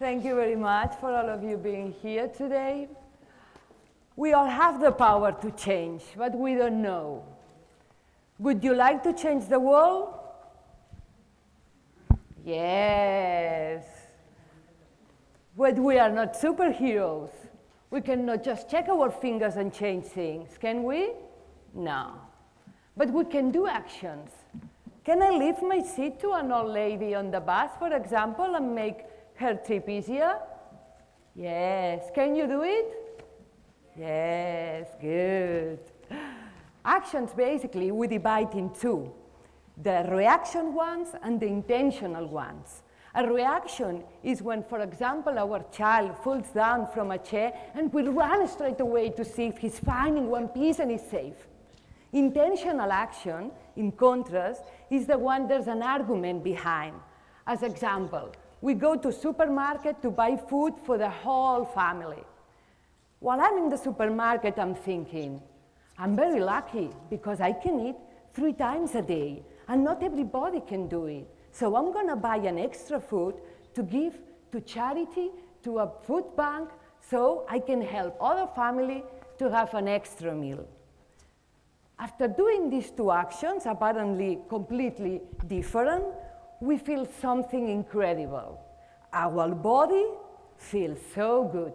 Thank you very much for all of you being here today. We all have the power to change, but we don't know. Would you like to change the world? Yes. But we are not superheroes. We cannot just check our fingers and change things, can we? No. But we can do actions. Can I leave my seat to an old lady on the bus, for example, and make her trip easier? Yes. Can you do it? Yes, good. Actions, basically, we divide in two. The reaction ones and the intentional ones. A reaction is when, for example, our child falls down from a chair and we run straight away to see if he's fine in one piece and is safe. Intentional action, in contrast, is the one there's an argument behind. As example, we go to supermarket to buy food for the whole family. While I'm in the supermarket, I'm thinking, I'm very lucky because I can eat 3 times a day, and not everybody can do it. So I'm going to buy an extra food to give to charity, to a food bank, so I can help other family to have an extra meal. After doing these two actions, apparently completely different, we feel something incredible. Our body feels so good.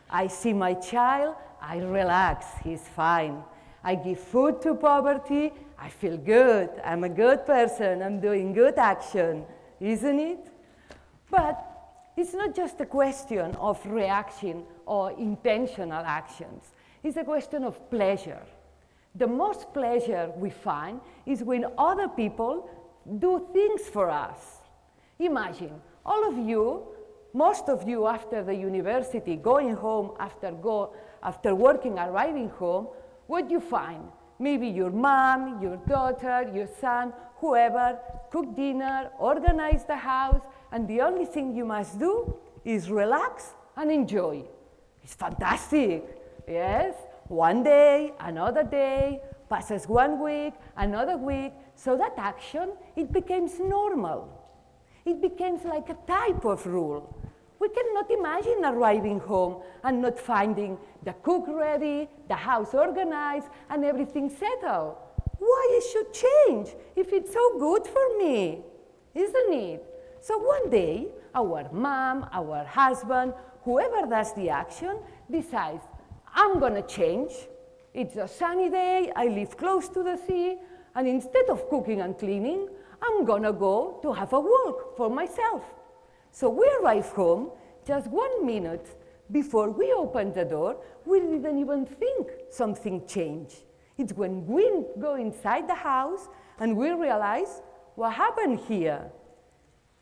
I see my child, I relax, he's fine. I give food to poverty, I feel good. I'm a good person, I'm doing good action, isn't it? But it's not just a question of reaction or intentional actions. It's a question of pleasure. The most pleasure we find is when other people do things for us. Imagine, all of you, most of you after the university, going home after working, arriving home, what do you find? Maybe your mom, your daughter, your son, whoever, cook dinner, organize the house, and the only thing you must do is relax and enjoy. It's fantastic, yes? One day, another day, passes 1 week, another week, so that action, it becomes normal. It becomes like a type of rule. We cannot imagine arriving home and not finding the cook ready, the house organized, and everything settled. Why it should change if it's so good for me, isn't it? So one day, our mom, our husband, whoever does the action, decides, I'm going to change. It's a sunny day, I live close to the sea, and instead of cooking and cleaning, I'm going to go to have a walk for myself. So we arrive home just 1 minute before we open the door. We didn't even think something changed. It's when we go inside the house and we realize what happened here.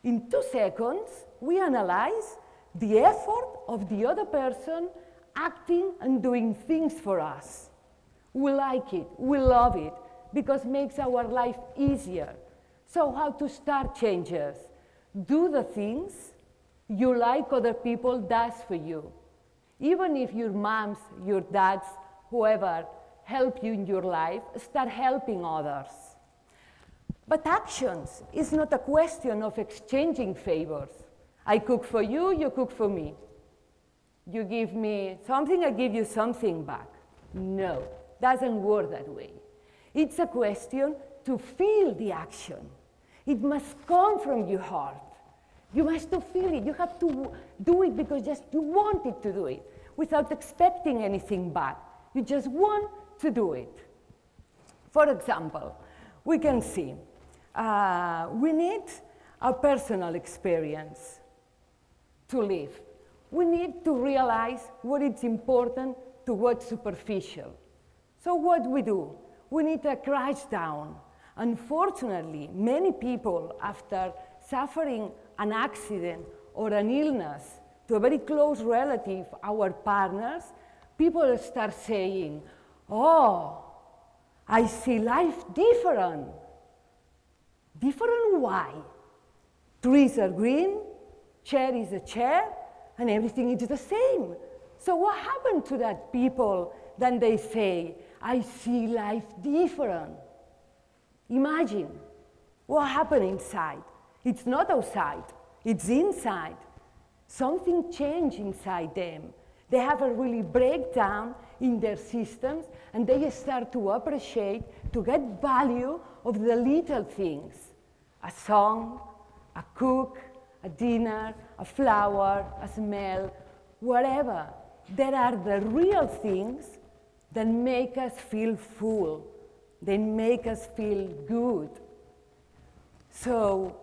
In 2 seconds, we analyze the effort of the other person acting and doing things for us. We like it, we love it, because it makes our life easier. So how to start changes? Do the things you like other people does for you. Even if your moms, your dads, whoever help you in your life, start helping others. But actions is not a question of exchanging favors. I cook for you, you cook for me. You give me something, I give you something back. No, doesn't work that way. It's a question to feel the action. It must come from your heart. You must feel it. You have to do it because just you wanted to do it without expecting anything back. You just want to do it. For example, we can see we need a personal experience to live. We need to realize what is important to what's superficial. So what do? We need a crash down. Unfortunately, many people, after suffering an accident or an illness to a very close relative, our partners, people start saying, oh, I see life different. Different why? Trees are green, chair is a chair, and everything is the same. So what happened to that people then they say, I see life different? Imagine what happened inside. It's not outside, it's inside. something changed inside them. They have a really breakdown in their systems, and they start to appreciate, to get value of the little things. A song, a cook, a dinner, a flower, a smell, whatever. There are the real things that make us feel full, they make us feel good. So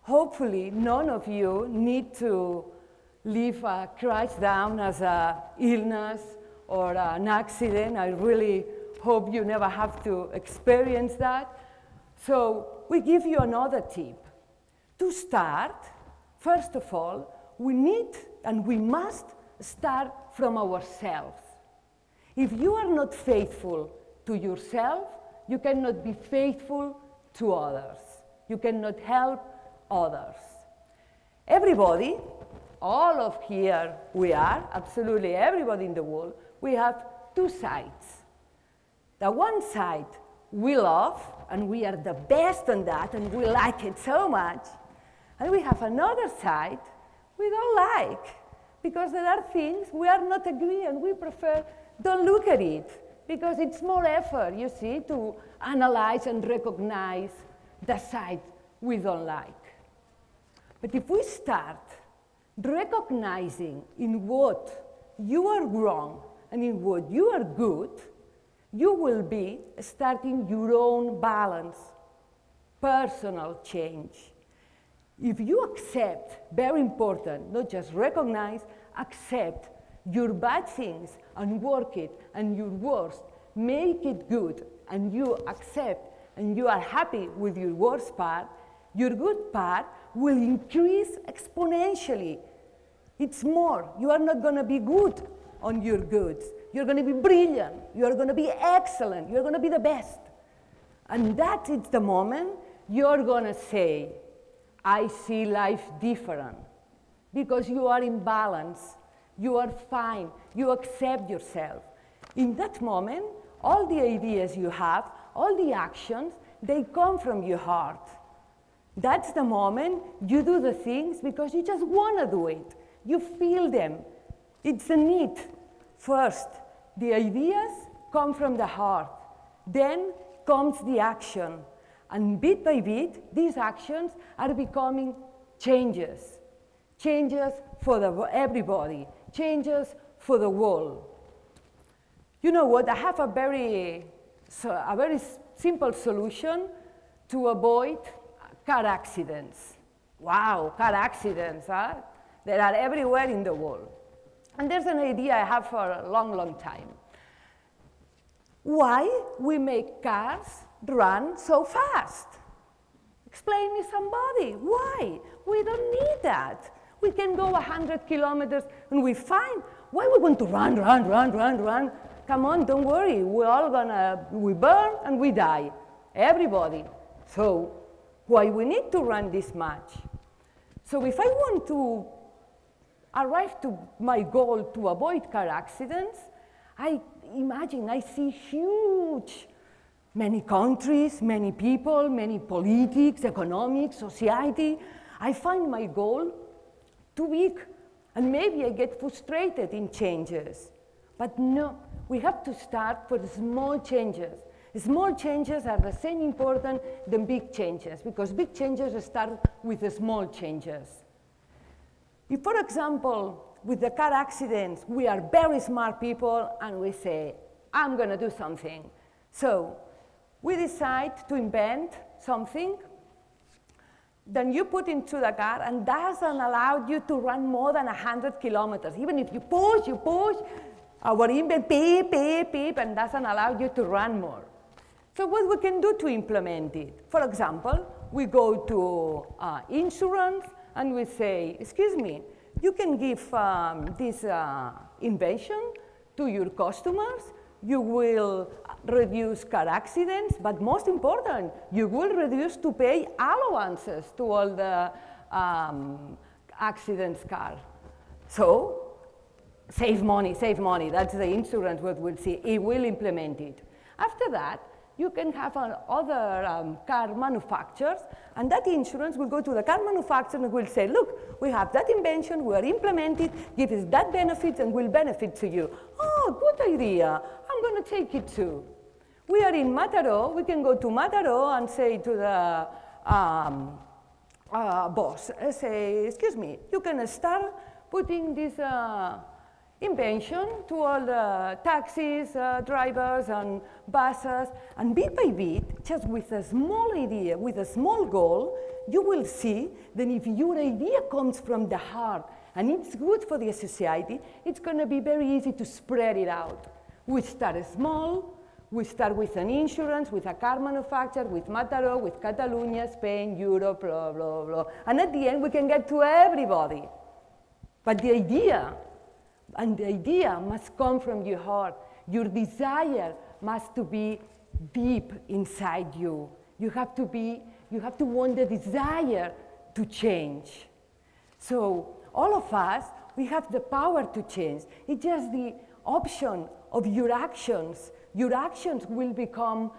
hopefully none of you need to live a crash down as an illness or an accident. I really hope you never have to experience that. So we give you another tip. To start, first of all, we need and we must start from ourselves. If you are not faithful to yourself, you cannot be faithful to others. You cannot help others. Everybody, all of here we are, absolutely everybody in the world, we have two sides. The one side we love, and we are the best on that, and we like it so much. And we have another side we don't like, because there are things we are not agree, and we prefer don't look at it, because it's more effort, you see, to analyze and recognize the side we don't like. But if we start recognizing in what you are wrong and in what you are good, you will be starting your own balance, personal change. If you accept, very important, not just recognize, accept your bad things and work it, and your worst, make it good, and you accept and you are happy with your worst part, your good part will increase exponentially. It's more. You are not going to be good on your goods. You're going to be brilliant. You're going to be excellent. You're going to be the best. And that is the moment you're going to say, I see life different, because you are in balance. You are fine. You accept yourself. In that moment, all the ideas you have, all the actions, they come from your heart. That's the moment you do the things because you just want to do it. You feel them. It's a need. First, the ideas come from the heart. Then comes the action. And bit by bit, these actions are becoming changes. Changes for everybody. Changes for the world. You know what? I have a very simple solution to avoid car accidents. Wow, car accidents, huh? They are everywhere in the world. And there's an idea I have for a long, long time. Why we make cars run so fast? Explain me somebody. Why? We don't need that. We can go 100 kilometers and we're fine. Why we want to run? Come on, don't worry. We burn and we die. Everybody. So why we need to run this much? So if I want to arrive to my goal to avoid car accidents, I imagine I see huge, many countries, many people, many politics, economics, society. I find my goal too big, and maybe I get frustrated in changes. But no, we have to start with small changes. Small changes are the same important than big changes, because big changes start with the small changes. If, for example, with the car accidents, we are very smart people and we say, I'm going to do something. So we decide to invent something, then you put into the car and doesn't allow you to run more than 100 kilometers. Even if you push, our invent beep, beep, beep, and doesn't allow you to run more. So what we can do to implement it? For example, we go to insurance and we say, excuse me, you can give this invention to your customers. You will reduce car accidents, but most important, you will reduce to pay allowances to all the accidents car. So save money, that's the insurance what we'll see. It will implement it. After that, you can have other car manufacturers, and that insurance will go to the car manufacturer and will say, look, we have that invention, we are implementing, give us that benefit, and will benefit to you. Oh, good idea. I'm going to take it too. We are in Mataró. We can go to Mataró and say to the boss, say, excuse me, you can start putting this invention to all the taxis, drivers, and buses, and bit by bit, just with a small idea, with a small goal, you will see that if your idea comes from the heart and it's good for the society, it's going to be very easy to spread it out. We start small. We start with an insurance, with a car manufacturer, with Mataró, with Catalonia, Spain, Europe, blah, blah, blah. And at the end, we can get to everybody. But the idea must come from your heart. Your desire must to be deep inside you. You have to want the desire to change. So all of us, we have the power to change. It's just the option of your actions. Your actions will become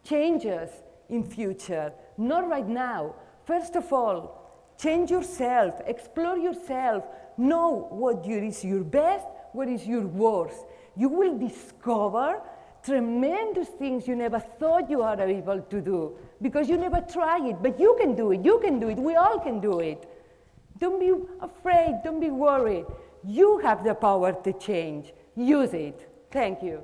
changes in future, not right now. First of all, change yourself, explore yourself, know what is your best, what is your worst. You will discover tremendous things you never thought you are able to do because you never tried it, but you can do it, we all can do it. Don't be afraid, don't be worried. You have the power to change. Use it. Thank you.